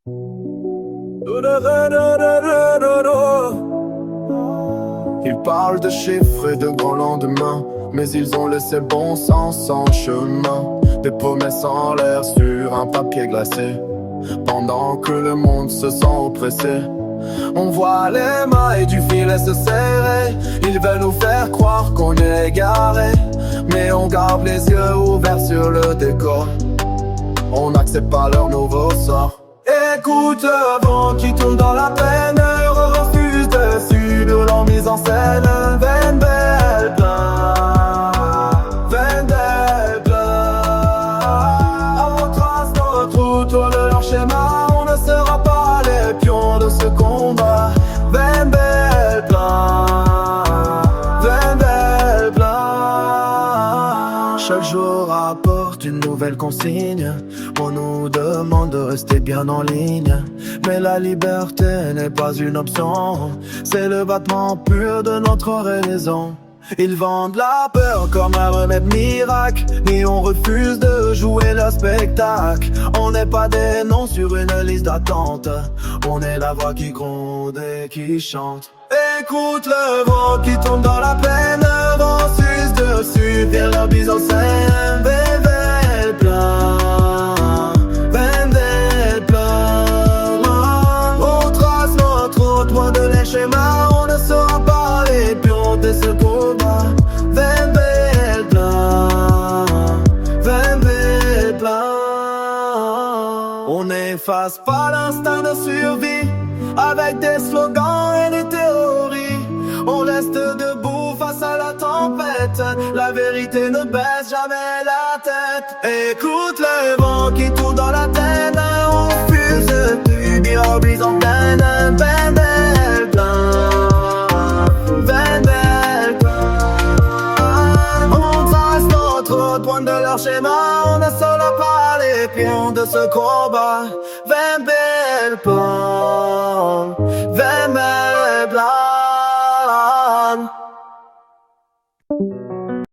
Ils parlent de chiffres et de grands lendemains, mais ils ont laissé le bon sens en chemin. Des promesses en l'air sur un papier glacé, pendant que le monde se sent oppressé. On voit les mailles du filet se serrer. Ils veulent nous faire croire qu'on est égaré, mais on garde les yeux ouverts sur le décor. On n'accepte pas leur nouveau sort. Écoute le vent qui tourne dans la peine, refuse dessus de leur mise en scène. Vendel plein, Vendel plein. On trace notre route de leur schéma, on ne sera pas les pions de ce combat. Vendel plein, Vendel plein. Chaque jour apporte une nouvelle consigne. On nous demande de rester bien en ligne, mais la liberté n'est pas une option. C'est le battement pur de notre raison. Ils vendent la peur comme un remède miracle, et on refuse de jouer le spectacle. On n'est pas des noms sur une liste d'attente, on est la voix qui gronde et qui chante. Écoute le vent qui tombe dans la plaine, vent suce dessus, viens leur bise en scène. Vendel plein, Vendel plein. On trace notre route loin de les schémas, on ne sera pas les pions de ce combat. Vendel plein, Vendel plein. On n'efface pas l'instinct de survie avec des slogans et des théories. On reste debout face à la tempête, la vérité ne baisse jamais la tête. Écoute le vent qui tourne dans la tête, on fuse du bien-brise en pleine. Vendel plein, Vendel plein. On trace notre route loin de leur schéma, on ne sera pas les pions de ce combat. Vendel plein.